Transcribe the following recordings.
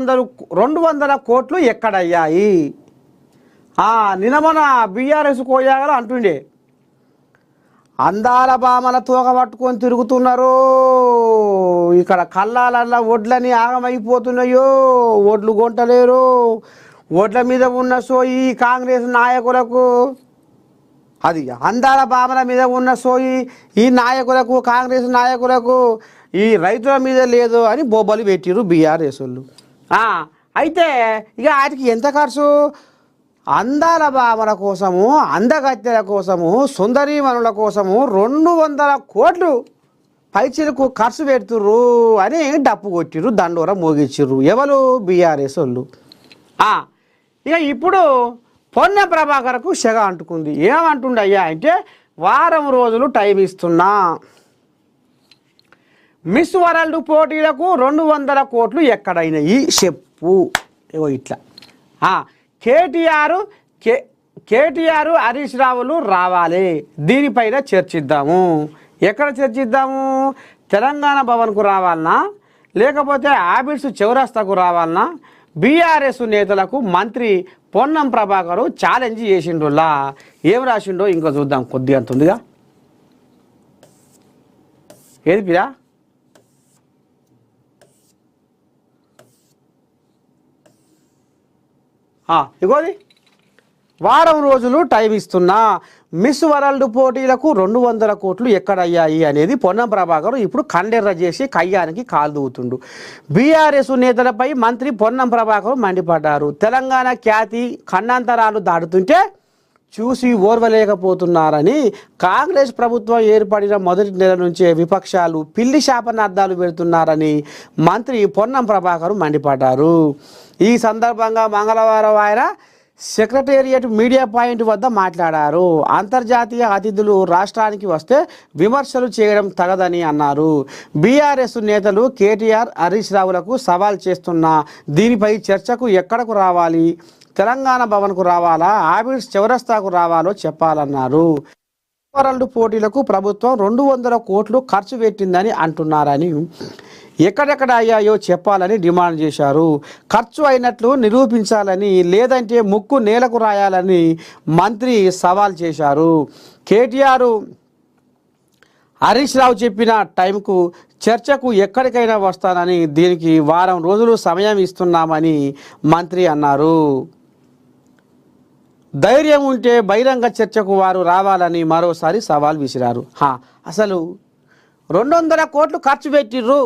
200 కోట్లు ఎక్కడయ్యాయి? నిన్న మన బీఆర్ఎస్ కోయాగలు అంటుండే అందాల బామల తోక పట్టుకొని తిరుగుతున్నారు, ఇక్కడ కళ్ళాలల్లా ఒడ్లని ఆగమైపోతున్నాయో, ఒడ్లు కొంటలేరు, ఓట్ల మీద ఉన్న సోయి కాంగ్రెస్ నాయకులకు, అది అందాల బామల మీద ఉన్న సోయి ఈ నాయకులకు, కాంగ్రెస్ నాయకులకు ఈ రైతుల మీద లేదు అని బొబ్బలు పెట్టిరు బీఆర్ఎస్ వాళ్ళు. అయితే ఇక వాటికి ఎంత ఖర్చు? అందాల బామల కోసము, అందగత్తెల కోసము, సుందరీమణుల కోసము 200 కోట్లు పైచిలకు ఖర్చు పెడుతుర్రు అని డప్పు కొట్టిర్రు, దండోర మోగించిర్రు. ఎవరు? బీఆర్ఎస్ వాళ్ళు. ఇక ఇప్పుడు పొన్నం ప్రభాకర్కు సెగ అంటుకుంది. ఏమంటుండయ్యా అంటే, వారం రోజులు టైం ఇస్తున్నా, మిస్ వరల్డ్ పోటీలకు 200 కోట్లు ఎక్కడైనాయి చెప్పు. ఏవో ఇట్లా కేటీఆర్ హరీష్ రావులు రావాలి, దీనిపైన చర్చిద్దాము. ఎక్కడ చర్చిద్దాము? తెలంగాణ భవన్కు రావాలన్నా, లేకపోతే ఆబిడ్స్ చౌరస్తాకు రావాలన్నా? బీఆర్ఎస్ నేతలకు మంత్రి పొన్నం ప్రభాకర్ ఛాలెంజ్ చేసిండులా. ఏం రాసిండో ఇంకా చూద్దాం, కొద్దిగా అంత ఉందిగా. ఏది పిరా? ఇగోది, వారం రోజులు టైం ఇస్తున్నా, మిస్ వరల్డ్ పోటీలకు 200 కోట్లు ఎక్కడయ్యాయి అనేది పొన్నం ప్రభాకర్ ఇప్పుడు కండెర్ర చేసి కయ్యానికి కాలు దూవుతుండు. బీఆర్ఎస్ నేతలపై మంత్రి పొన్నం ప్రభాకర్ మండిపడ్డారు. తెలంగాణ ఖ్యాతి ఖండాంతరాలు దాటుతుంటే చూసి ఓర్వలేకపోతున్నారని, కాంగ్రెస్ ప్రభుత్వం ఏర్పడిన మొదటి నెల నుంచే విపక్షాలు పిల్లి శాపనార్థాలు పెడుతున్నారని మంత్రి పొన్నం ప్రభాకర్ మండిపడ్డారు. ఈ సందర్భంగా మంగళవారం ఆయన సెక్రటేరియట్ మీడియా పాయింట్ వద్ద మాట్లాడారు. అంతర్జాతీయ అతిథులు రాష్ట్రానికి వస్తే విమర్శలు చేయడం తగదని అన్నారు. బీఆర్ఎస్ నేతలు కేటీఆర్ హరీష్ రావులకు సవాల్ చేస్తున్నా, దీనిపై చర్చకు ఎక్కడకు రావాలి? తెలంగాణ భవన్కు రావాలా, ఆబిడ్స్ చౌరస్తాకు రావాలో చెప్పాలన్నారు. వరల్డ్ పోటీలకు ప్రభుత్వం 200 కోట్లు ఖర్చు పెట్టిందని అంటున్నారని, ఎక్కడెక్కడ అయ్యాయో చెప్పాలని డిమాండ్ చేశారు. ఖర్చు అయినట్లు నిరూపించాలని, లేదంటే ముక్కు నేలకు రాయాలని మంత్రి సవాల్ చేశారు. కేటీఆర్ హరీష్ రావు చెప్పిన టైంకు చర్చకు ఎక్కడికైనా వస్తానని, దీనికి వారం రోజులు సమయం ఇస్తున్నామని మంత్రి అన్నారు. ధైర్యం ఉంటే బహిరంగ చర్చకు వారు రావాలని మరోసారి సవాల్ విసిరారు. అసలు 200 కోట్లు ఖర్చు పెట్టిర్రు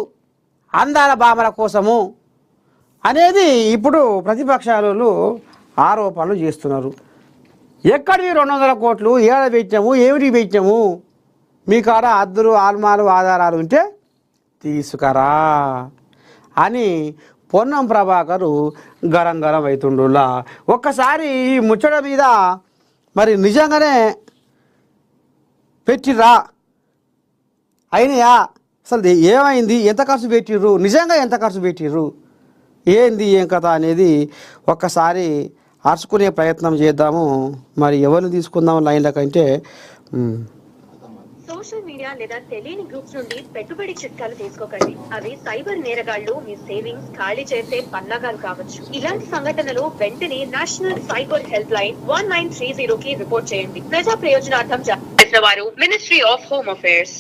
అందాల బామల కోసము అనేది ఇప్పుడు ప్రతిపక్షాలు ఆరోపణలు చేస్తున్నారు. ఎక్కడివి 200 కోట్లు? ఏడ పెట్టాము? ఏమిటి పెట్టాము? మీ కాడ అద్దులు ఆల్మాలు ఆధారాలు ఉంటే తీసుకురా అని పొన్నం ప్రభాకరు గరం అవుతుండులా. ఒక్కసారి ఈ ముచ్చట మీద మరి నిజంగానే పెట్టిర్రా, అయినయా, అసలు ఏమైంది, ఎంత ఖర్చు పెట్టిర్రు, నిజంగా ఎంత ఖర్చు పెట్టిర్రు, ఏంది ఏం కథ అనేది ఒక్కసారి అరుచుకునే ప్రయత్నం చేద్దాము. మరి ఎవరిని తీసుకుందాం లైన్ల కంటే, సోషల్ మీడియా లేదా తెలియని గ్రూప్స్ నుండి పెట్టుబడి చిట్కాలు తీసుకోకండి. అవి సైబర్ నేరగాళ్లు మీ సేవింగ్స్ ఖాళీ చేసే పన్నాగాలు కావచ్చు. ఇలాంటి సంఘటనలు వెంటనే నేషనల్ సైబర్ హెల్ప్ లైన్ 1930 కి రిపోర్ట్ చేయండి. ప్రజా ప్రయోజనార్థం చేసిన వారు ministry of home affairs.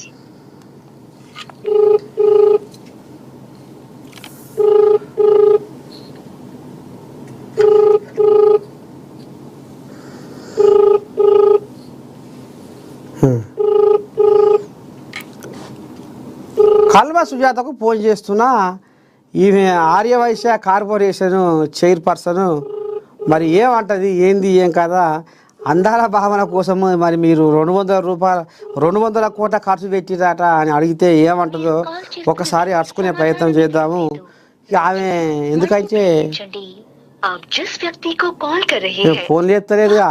Kalva సుజాతకు ఫోన్ చేస్తున్నా, ఈమె ఆర్యవైశ్య కార్పొరేషన్ చైర్పర్సన్ మరి ఏమంటది, ఏంది ఏం కదా, అందాల భావన కోసము మరి మీరు 200 కోట్ల ఖర్చు పెట్టిరాట అని అడిగితే ఏమంటుందో ఒకసారి అరుచుకునే ప్రయత్నం చేద్దాము. ఆమె ఎందుకంటే ఫోన్ చేస్తలేదుగా,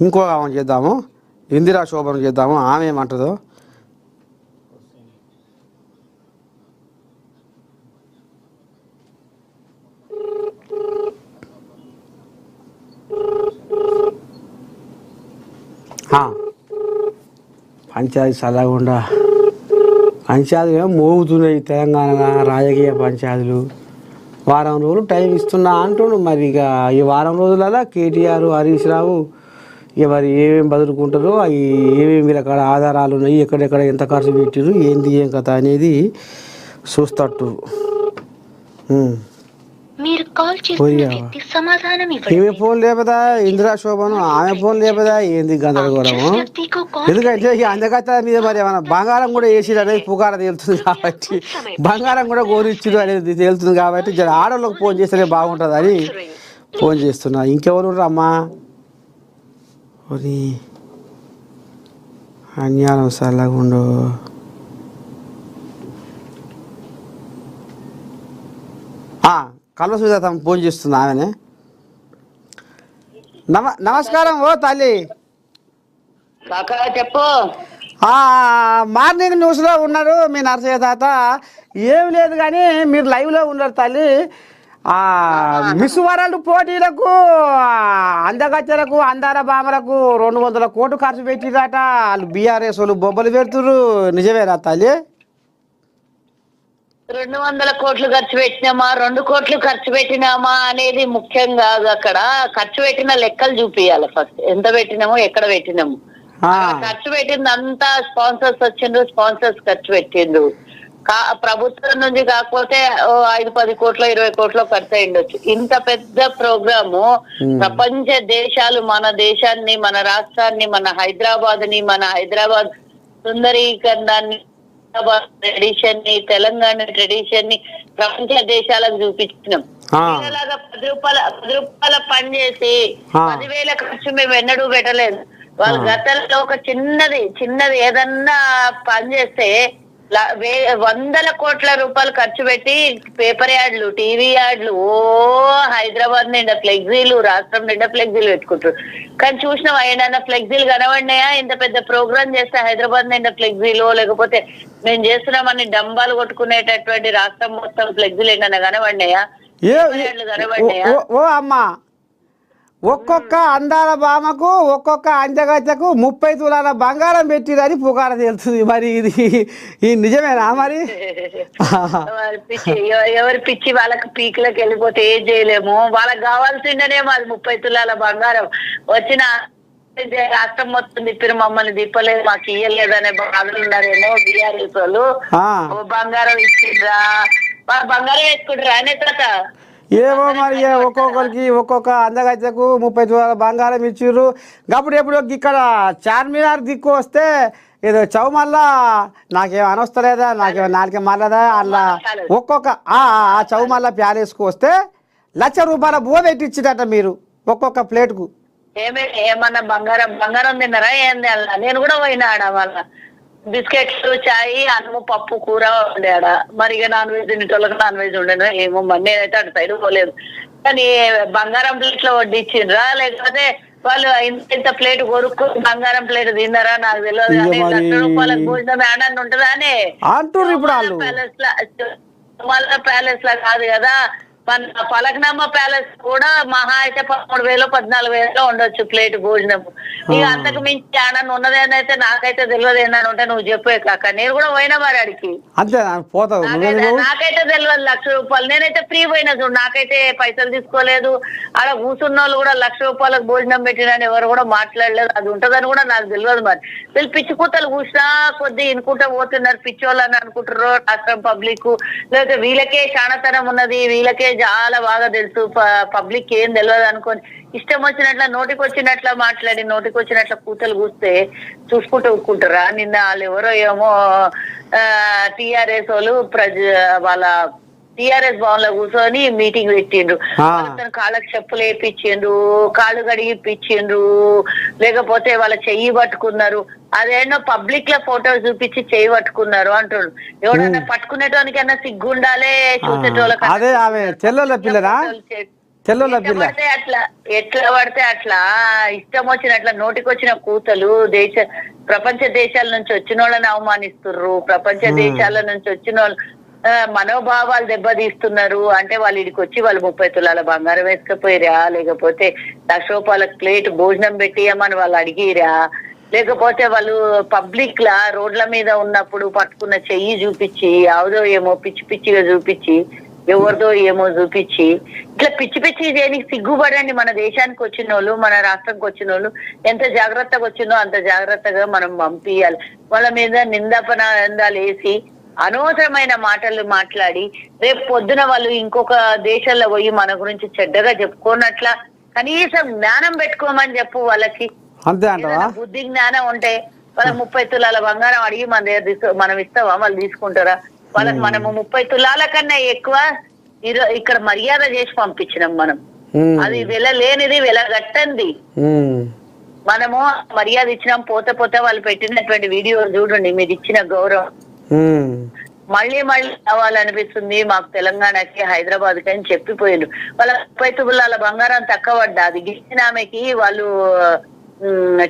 ఇంకో ఆమె చేద్దాము, ఇందిరా శోభను చేద్దాము, ఆమె ఏమంటుందో. పంచాయతీ చల్లగుండా పంచాయతీలు ఏమో మోగుతున్నాయి తెలంగాణ రాజకీయ పంచాయతీలు. వారం రోజులు టైం ఇస్తున్నా అంటుండు. మరి ఇక ఈ వారం రోజులలో కేటీఆర్ హరీష్ రావు మరి ఏమేమి బదులుకుంటారో అవి ఏమేమి వీళ్ళ కాడ ఆధారాలు ఉన్నాయి, ఎక్కడెక్కడ ఎంత ఖర్చు పెట్టారు, ఏంది ఏం కథ అనేది చూస్తట్టు. ఈమె ఫోన్ లేపదా ఇందిరా శోభను, ఆమె ఫోన్ లేపదా ఏంది గందరగోళము. ఎందుకంటే ఈ అందగత్త మీద మరి ఏమైనా బంగారం కూడా వేసిరు అనేది పుకార తేలుతుంది కాబట్టి, బంగారం కూడా కోరిచ్చిరు అనేది తేలుతుంది కాబట్టి జర ఆడవాళ్ళకి ఫోన్ చేస్తేనే బాగుంటుంది అని ఫోన్ చేస్తున్నా. ఇంకెవరు రమ్మా అన్యాయం సల్లగుండు. కల్వ సుజాత ఫోన్ చేస్తుంది ఆమెనే. నమస్కారం ఓ తల్లి. చెప్పు. మార్నింగ్ న్యూస్లో ఉన్నారు మీ నరసయ్య తాత. ఏమి లేదు కానీ మీరు లైవ్లో ఉన్నారు తల్లి. మిస్ వరల్డ్ పోటీలకు అందగత్తెలకు అందాల భామలకు 200 కోట్లు ఖర్చు పెట్టిరట. వాళ్ళు బీఆర్ఎస్ వాళ్ళు బొబ్బలు పెడుతురు, నిజమేనా తల్లి? 200 కోట్లు ఖర్చు పెట్టినామా 2 కోట్లు ఖర్చు పెట్టినామా అనేది ముఖ్యం కాదు. అక్కడ ఖర్చు పెట్టిన లెక్కలు చూపియాలి ఫస్ట్. ఎంత పెట్టినామో ఎక్కడ పెట్టినాము. ఖర్చు పెట్టింది అంతా స్పాన్సర్స్ వచ్చిండ్రు, స్పాన్సర్స్ ఖర్చు పెట్టిండ్రు. ప్రభుత్వం నుంచి కాకపోతే 5-10 కోట్లు 20 కోట్లు ఖర్చు అయ్యిండొచ్చు. ఇంత పెద్ద ప్రోగ్రాము ప్రపంచ దేశాలు మన దేశాన్ని, మన రాష్ట్రాన్ని, మన హైదరాబాద్ సుందరీకరణాన్ని, ట్రెడిషన్ ని, తెలంగాణ ట్రెడిషన్ ని ప్రపంచ దేశాలకు చూపించినాం. ఇలాగా 10 రూపాయల పని చేసి 10,000 ఖర్చు మేము ఎన్నడూ పెట్టలేదు. వాళ్ళు గతంలో ఒక చిన్నది ఏదన్నా పని చేస్తే 100 కోట్ల రూపాయలు ఖర్చు పెట్టి పేపర్ యాడ్లు, టీవీ యాడ్లు, హైదరాబాద్ నిండా ఫ్లెక్సీలు, రాష్ట్రం నిండా ఫ్లెక్సీలు పెట్టుకుంటారు. కానీ చూసినాం ఏదైనా ఫ్లెక్సీలు కనబడినాయా? ఇంత పెద్ద ప్రోగ్రామ్ చేస్తే హైదరాబాద్ నిండా ఫ్లెక్సీలు, లేకపోతే మేము చేస్తున్నామని డంబాలు కొట్టుకునేటటువంటి రాష్ట్రం మొత్తం ఫ్లెక్సీలు ఏమైనా కనబడినాయా? కనబడినాయా? ఓ అమ్మా, ఒక్కొక్క అందాల భామకు ఒక్కొక్క అందగత్తెకు 30 తులాల బంగారం పెట్టిరని పుకార తెలుస్తుంది. మరి ఇది నిజమేనా? మరి ఎవరి పిచ్చి వాళ్ళకి పీకులకు వెళ్ళిపోతే ఏం చేయలేము. వాళ్ళకి కావాల్సిందేనేమో అది 30 తులాల బంగారం. వచ్చిన రాష్ట్రం మొత్తం తిప్పిన మమ్మల్ని తిప్పలేదు, మాకు ఇయ్యలేదనే బాధలు ఉన్నారేమో బీఆర్ఎస్ వాళ్ళు. బంగారం ఇచ్చిండ్రా, బంగారం వేసుకుంటారా అనే తాత? ఏమో మరి ఒక్కొక్కరికి ఒక్కొక్క అందగత్తెకు 30 తులాల బంగారం ఇచ్చిర్రు. అప్పుడు ఎప్పుడు ఇక్కడ చార్మినార్ దిక్కు వస్తే ఏదో చౌమల్లా నాకేమో అనొస్తలేదా, నాకేమో నాలుగే మళ్ళదా అలా ఒక్కొక్క ఆ చౌమల్లా ప్యాలెస్కు వస్తే ₹1,00,000 బువ్వ పెట్టించినట్ట మీరు ఒక్కొక్క ప్లేట్కు. ఏమన్నా బంగారం తిన్నారా ఏంది? అలా నేను కూడా పోయినా ఆడ వాళ్ళ బిస్కెట్లు, చాయ్, అన్నము, పప్పు, కూర ఉండేడ. మరి ఇక నాన్ వెజ్ తినేటోళ్ళకి నాన్ వెజ్ ఉండేనా ఏమో. మరి నేనైతే అటు సైడ్ పోలేదు. కానీ బంగారం ప్లేట్ లో వడ్డిచ్చిండ్రా లేకపోతే వాళ్ళు ఇంత ప్లేట్ కొనుక్కొని బంగారం ప్లేట్ తిన్నారా నాకు తెలియదు. కానీ ₹1,00,000 భోజనం ఏడన్నా ఉంటుందా అని అంటారు. ప్యాలెస్ లా కాదు కదా, మన ఫలక్నామా ప్యాలెస్ కూడా మహా అయితే 13,000-14,000 ఉండొచ్చు ప్లేట్ భోజనం. ఇక అంతకు మించి ఆడని ఉన్నదేనైతే నాకైతే తెలియదు. ఏంటని ఉంటే నువ్వు చెప్పే కాక. నేను కూడా పోయినా మరి అడిగి, నాకైతే తెలియదు ₹1,00,000. నేనైతే ఫ్రీ పోయినా చూడు, నాకైతే పైసలు తీసుకోలేదు. ఆడ కూర్చున్న వాళ్ళు కూడా ₹1,00,000 భోజనం పెట్టినని ఎవరు కూడా మాట్లాడలేదు. అది ఉంటదని కూడా నాకు తెలియదు. మరి వీళ్ళు పిచ్చి కూతలు కూర్చున్నా కొద్ది ఇనుకుంటా పోతున్నారు, పిచ్చోళ్ళు అని అనుకుంటారు రాష్ట్రం పబ్లిక్. లేకపోతే వీళ్ళకే శానతనం ఉన్నది, వీళ్ళకే చాలా బాగా తెలుసు, పబ్లిక్ ఏం తెలియదు అనుకోని ఇష్టం వచ్చినట్ల నోటికి వచ్చినట్ల మాట్లాడి నోటికి వచ్చినట్ల కూతలు కూస్తే చూసుకుంటూ ఊరుకుంటారా? నిన్న వాళ్ళు ఎవరో ఏమో టిఆర్ఎస్ వాళ్ళు వాళ్ళ టిఆర్ఎస్ భవన్ లో కూర్చొని మీటింగ్ పెట్టిండ్రు. కాళ్ళకి చెప్పులు వేయించిండ్రు, కాళ్ళు కడిగిపించిండ్రు, లేకపోతే వాళ్ళ చెయ్యి పట్టుకున్నారు. అదేనో పబ్లిక్ లో ఫోటోలు చూపించి చెయ్యి పట్టుకున్నారు అంటాడు. ఎవడన్నా పట్టుకునేటోనికన్నా సిగ్గుండాలే, చూసేటోళ్ళకి అట్లా ఎట్లా పడితే అట్లా ఇష్టం వచ్చినట్ల నోటికి వచ్చిన కూతలు ప్రపంచ దేశాల నుంచి వచ్చిన వాళ్ళని అవమానిస్తుర్రు. ప్రపంచ దేశాల నుంచి వచ్చిన వాళ్ళు మనోభావాలు దెబ్బతీస్తున్నారు. అంటే వాళ్ళు ఇడికి వచ్చి వాళ్ళు 30 తులాల బంగారం వేసుకపోయిరా, లేకపోతే ₹1,00,000 ప్లేట్ భోజనం పెట్టియమని వాళ్ళు అడిగిరా, లేకపోతే వాళ్ళు పబ్లిక్ లా రోడ్ల మీద ఉన్నప్పుడు పట్టుకున్న చెయ్యి చూపించి యావదో ఏమో పిచ్చి పిచ్చిగా చూపించి ఎవరిదో ఏమో చూపించి ఇట్లా పిచ్చి పిచ్చి చేయడానికి సిగ్గుపడండి. మన దేశానికి వచ్చిన వాళ్ళు, మన రాష్ట్రంకి వచ్చిన వాళ్ళు ఎంత జాగ్రత్తగా వచ్చిందో అంత జాగ్రత్తగా మనం పంపించాలి. వాళ్ళ మీద నిందాపనాదాలు వేసి అనవసరమైన మాటలు మాట్లాడి రేపు పొద్దున వాళ్ళు ఇంకొక దేశాల్లో పోయి మన గురించి చెడ్డగా చెప్పుకోనట్లా కనీసం జ్ఞానం పెట్టుకోమని చెప్పు వాళ్ళకి. అంతే అంటవా? బుద్ధి జ్ఞానం ఉంటే వాళ్ళకి 30 తులాల బంగారం అడిగి మన దగ్గర మనం ఇస్తావా? వాళ్ళు తీసుకుంటారా? వాళ్ళకి మనము 30 తులాల కన్నా ఎక్కువ ఇక్కడ మర్యాద చేసి పంపించినాం మనం. అది వెల లేనిది వెల గట్టంది. మనము మర్యాద ఇచ్చినాం. పోతే పోతే వాళ్ళు పెట్టినటువంటి వీడియో చూడండి, మీరు ఇచ్చిన గౌరవం మళ్ళీ మళ్ళీ కావాలనిపిస్తుంది మాకు తెలంగాణకి హైదరాబాద్ కి అని చెప్పిపోయారు. వాళ్ళ 30 తులాల బంగారం తక్కువ పడ్డా అది గెలిచిన ఆమెకి వాళ్ళు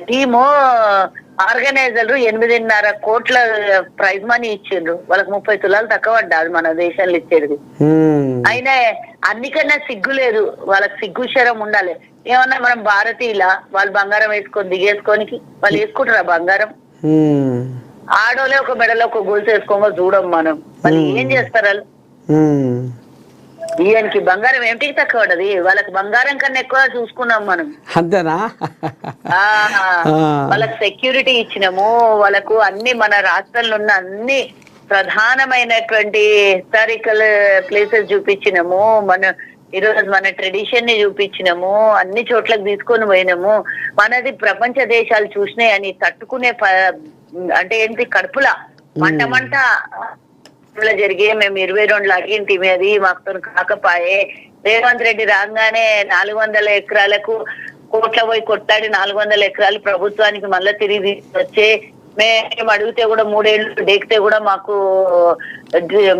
టీము ఆర్గనైజర్లు 8.5 కోట్ల ప్రైజ్ మనీ ఇచ్చిండ్రు. వాళ్ళకి 30 తులాలు తక్కువ పడ్డా అది మన దేశంలో ఇచ్చేది. అయినా అన్నికన్నా సిగ్గు లేదు వాళ్ళకి. సిగ్గు శరం ఉండాలి. ఏమన్నా మనం భారతీయుల వాళ్ళు బంగారం వేసుకొని దిగేసుకోనికి వాళ్ళు వేసుకుంటారా బంగారం? ఆడోలే ఒక మెడలో ఒక గొలుసు వేసుకోగా చూడం మనం. వాళ్ళు ఏం చేస్తారు? వాళ్ళు ఈయనకి బంగారం ఏమిటికి తక్కువ పడ్డది? వాళ్ళకి బంగారం కన్నా ఎక్కువ చూసుకున్నాం మనం. అంతేనా? వాళ్ళకి సెక్యూరిటీ ఇచ్చినాము. వాళ్ళకు అన్ని మన రాష్ట్రంలో ఉన్న అన్ని ప్రధానమైనటువంటి హిస్టారికల్ ప్లేసెస్ చూపించినాము. ఈరోజు మన ట్రెడిషన్ ని చూపించినాము. అన్ని చోట్లకు తీసుకొని పోయినాము. మనది ప్రపంచ దేశాలు చూసినాయని తట్టుకునే అంటే ఏంటి కడుపులా మంట జరిగే మేము 22 అడిగింటి అది మాకు కాకపాయే. రేవంత్ రెడ్డి రాగానే 400 ఎకరాలకు కోట్ల పోయి కొట్టాడి 400 ఎకరాలు ప్రభుత్వానికి మళ్ళా తిరిగి వచ్చే మేము అడిగితే కూడా 3 ఏళ్ళు డేకితే కూడా మాకు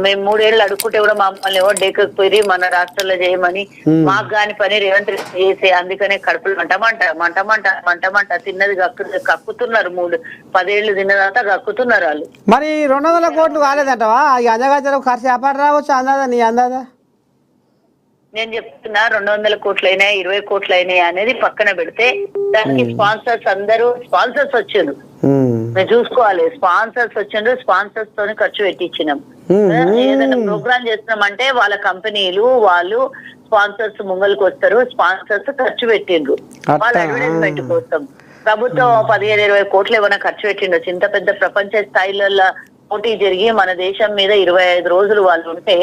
మేము 3 ఏళ్ళు అడుక్కుంటే కూడా మమ్మల్ని ఎవరు డేకపోయి మన రాష్ట్రంలో చేయమని మాకు కాని పని రేవంత్ రెడ్డి చేసే. అందుకనే కడుపులు మంట తిన్నది కక్కుతున్నారు. 10 ఏళ్ళు తిన్నదంతా కక్కుతున్నారు వాళ్ళు. మరి 200 కోట్లు కాలేదంటవా? అందగజలకు ఖర్చు వ్యాపారం రావచ్చు అందాదా? నీ అందాదా? నేను చెప్తున్నా 200 కోట్లు అయినాయి 20 కోట్లు అయినాయి అనేది పక్కన పెడితే దానికి స్పాన్సర్స్ అందరూ స్పాన్సర్స్ వచ్చారు. మేము చూసుకోవాలి. స్పాన్సర్స్ వచ్చిండ్రు. స్పాన్సర్స్ తోని ఖర్చు పెట్టించినాం. ఏదైనా ప్రోగ్రామ్ చేస్తున్నామంటే వాళ్ళ కంపెనీలు వాళ్ళు స్పాన్సర్స్ ముంగల్కి వస్తారు. స్పాన్సర్స్ ఖర్చు పెట్టిండ్రు వాళ్ళ అడ్వర్టైజ్మెంట్ కోసం. ప్రభుత్వం 15-20 కోట్లు ఏమైనా ఖర్చు పెట్టిండొచ్చు. ఇంత పెద్ద ప్రపంచ స్థాయిలలో పోటీ జరిగి మన దేశం మీద 25 రోజులు వాళ్ళు ఉంటే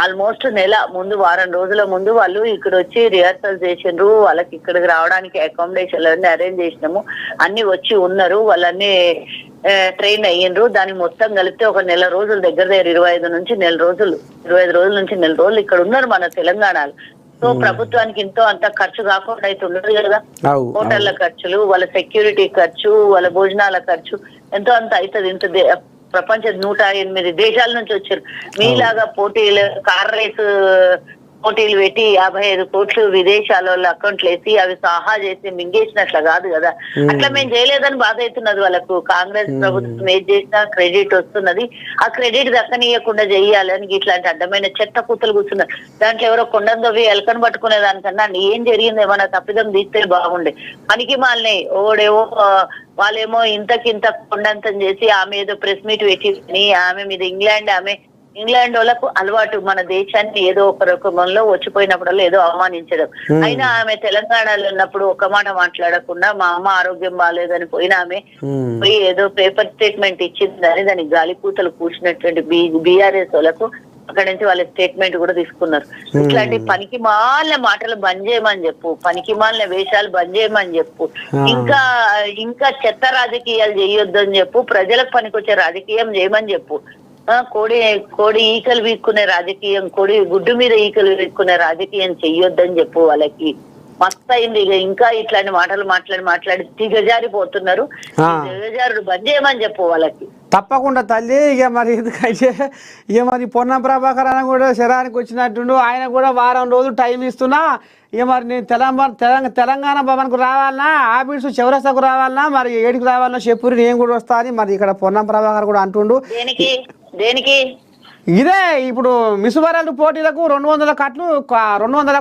ఆల్మోస్ట్ నెల ముందు వారం రోజుల ముందు వాళ్ళు ఇక్కడ వచ్చి రిహార్సల్ చేసిండ్రు. వాళ్ళకి ఇక్కడికి రావడానికి అకామిడేషన్ అన్ని అరేంజ్ చేసినాము. అన్ని వచ్చి ఉన్నారు. వాళ్ళన్ని ట్రైన్ అయ్యిండ్రు. దాన్ని మొత్తం కలిపితే ఒక నెల రోజులు దగ్గర 25 నుంచి నెల రోజులు ఇక్కడ ఉన్నారు మన తెలంగాణలో. సో ప్రభుత్వానికి ఎంతో అంత ఖర్చు కాకుండా అయితే ఉండదు కదా. హోటళ్ల ఖర్చులు, వాళ్ళ సెక్యూరిటీ ఖర్చు, వాళ్ళ భోజనాల ఖర్చు ఎంతో అంత అవుతుంది. ఇంత ప్రపంచ 108 దేశాల నుంచి వచ్చారు. మీలాగా పోటీలు కార్ రేసు పోటీలు పెట్టి 55 కోట్లు విదేశాల అకౌంట్లు వేసి అవి సహా చేసి మింగేసినట్ల కాదు కదా. అట్లా మేము చేయలేదని బాధ అవుతున్నది వాళ్ళకు. కాంగ్రెస్ ప్రభుత్వం ఏది చేసినా క్రెడిట్ వస్తున్నది. ఆ క్రెడిట్ దక్కనీయకుండా చెయ్యాలని ఇట్లాంటి అడ్డమైన చెత్త కూతులు కూర్చున్నారు. దాంట్లో ఎవరో కొండను తవ్వి ఎలకను పట్టుకునే దానికన్నా ఏం జరిగింది ఏమన్నా తప్పిదం తీస్తే బాగుండే. పనికి మాలినాయి. ఓడేవో వాళ్ళేమో ఇంతకింత కొండంతం చేసి ఆమె ఏదో ప్రెస్ మీట్ పెట్టి ఆమె మీద ఇంగ్లాండ్ వాళ్ళకు అలవాటు మన దేశాన్ని ఏదో ఒక రకంలో వచ్చిపోయినప్పుడల్లా ఏదో అవమానించడం. అయినా ఆమె తెలంగాణలో ఉన్నప్పుడు ఒక మాట మాట్లాడకుండా మా అమ్మ ఆరోగ్యం బాగాలేదని పోయిన ఆమె పోయి ఏదో పేపర్ స్టేట్మెంట్ ఇచ్చిందని దానికి గాలిపూతలు కూర్చున్నటువంటి బీఆర్ఎస్ వాళ్ళకు అక్కడి నుంచి వాళ్ళ స్టేట్మెంట్ కూడా తీసుకున్నారు. ఇట్లాంటి పనికి మాలిన మాటలు బంద్ చేయమని చెప్పు. పనికి మాలిన వేషాలు బంద్ చేయమని చెప్పు. ఇంకా చెత్త రాజకీయాలు చేయొద్దు అని చెప్పు. ప్రజలకు పనికొచ్చే రాజకీయం చేయమని చెప్పు. కోడి ఈకలు వీక్కునే రాజకీయం, కోడి గుడ్డు మీద ఈకలు వీక్కునే రాజకీయం చెయ్యొద్దని చెప్పు. వాళ్ళకి మస్తు అయింది. ఇంకా ఇట్లాంటి మాటలు మాట్లాడి దిగజారిపోతున్నారు. దిగజారుడు బంద్ చేయమని చెప్పు వాళ్ళకి. తప్పకుండా తల్లి. ఇక మరి ఎందుకంటే ఇక మరి పొన్నం ప్రభాకర్ అన్న కూడా శరానికి వచ్చినట్టుండు. ఆయన కూడా వారం రోజులు టైం ఇస్తున్నా. ఇక మరి నేను తెలంగాణ భవన్కు రావాలన్నా, ఆఫీసు చౌరస్తాకు రావాలన్నా, మరి ఏడికి రావాలన్నా చెప్పురు, నేను కూడా వస్తా అని మరి ఇక్కడ పొన్నం ప్రభాకర్ కూడా అంటుండు. దేనికి ఇదే ఇప్పుడు మిస్ వరల్డ్ పోటీలకు 200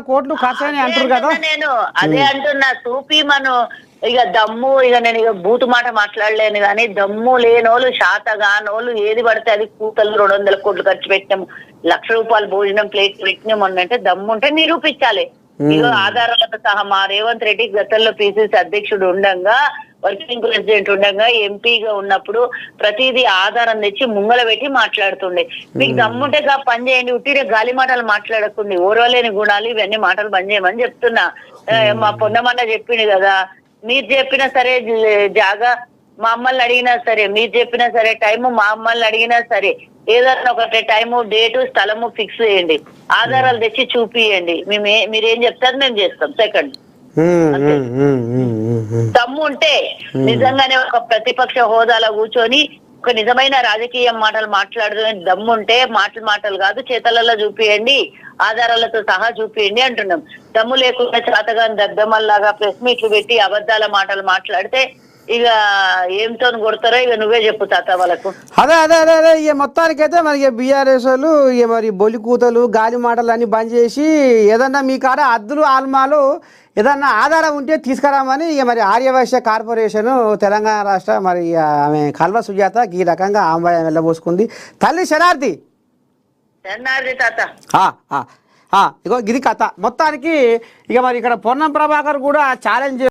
కోట్లు ఖర్చు అని అంటారు కదా. నేను అదే అంటున్నా. ఇక దమ్ము ఇక నేను ఇక బూతు మాట మాట్లాడలేను కానీ దమ్ము లేనోళ్ళు శాతగానోళ్ళు ఏది పడితే అది కూతలు 200 కోట్లు ఖర్చు పెట్టినాము, 1,00,000 రూపాయలు భోజనం ప్లేట్ పెట్టినాము అంటే దమ్ము ఉంటే నిరూపించాలి. ఇక ఆధారాలతో సహా మా రేవంత్ రెడ్డి గతంలో పిసిసి అధ్యక్షుడు ఉండగా, వర్కింగ్ ప్రెసిడెంట్ ఉండగా, ఎంపీగా ఉన్నప్పుడు ప్రతిదీ ఆధారం తెచ్చి ముంగల పెట్టి మాట్లాడుతుండే. మీకు దమ్ముంటే పని చేయండి, ఉట్టిరే గాలి మాటలు మాట్లాడకండి, ఓర్వలేని గుణాలు ఇవన్నీ మాటలు బంద్ చేయమని చెప్తున్నా. మా పొన్నమన్న చెప్పింది కదా, మీరు చెప్పినా సరే జాగా మమ్మల్ని అడిగినా సరే, మీరు చెప్పినా సరే టైము మమ్మల్ని అడిగినా సరే, ఏదన్నా ఒకటి టైము డేటు స్థలము ఫిక్స్ చేయండి, ఆధారాలు తెచ్చి చూపియండి, మీరేం చెప్తారు మేము చేస్తాం. సెకండ్ దమ్ము ఉంటే నిజంగానే ఒక ప్రతిపక్ష హోదాలో కూర్చొని ఒక నిజమైన రాజకీయ మాటలు మాట్లాడుతూ దమ్ముంటే మాటలు కాదు చేతలలో చూపియండి, ఆధారాలతో సహా చూపియండి అంటున్నాం. దమ్ము లేకుండా చేతగాని దద్దమల్లాగా ప్రెస్ మీట్లు పెట్టి అబద్ధాల మాటలు మాట్లాడితే ఇక ఏంతో కొడతారో ఇక నువ్వే చెప్పు తాత వాళ్ళకు. అదే అదే అదే అదే ఇక మొత్తానికైతే మరి బీఆర్ఎస్ వాళ్ళు ఇక మరి బొలి కూతలు గాలి మాటలు అన్ని బంద్ చేసి ఏదన్నా మీ కాడ అద్దులు ఆల్మాలు ఏదన్నా ఆధారం ఉంటే తీసుకురామని ఇక మరి ఆర్యవైశ్య కార్పొరేషన్ తెలంగాణ రాష్ట్ర మరి ఆమె కల్వ సుజాత ఈ రకంగా ఆమె వెళ్ళబోసుకుంది. తల్లి శనార్థి తాత ఇగో ఇది కథ మొత్తానికి. ఇక మరి ఇక్కడ పొన్నం ప్రభాకర్ కూడా ఛాలెంజ్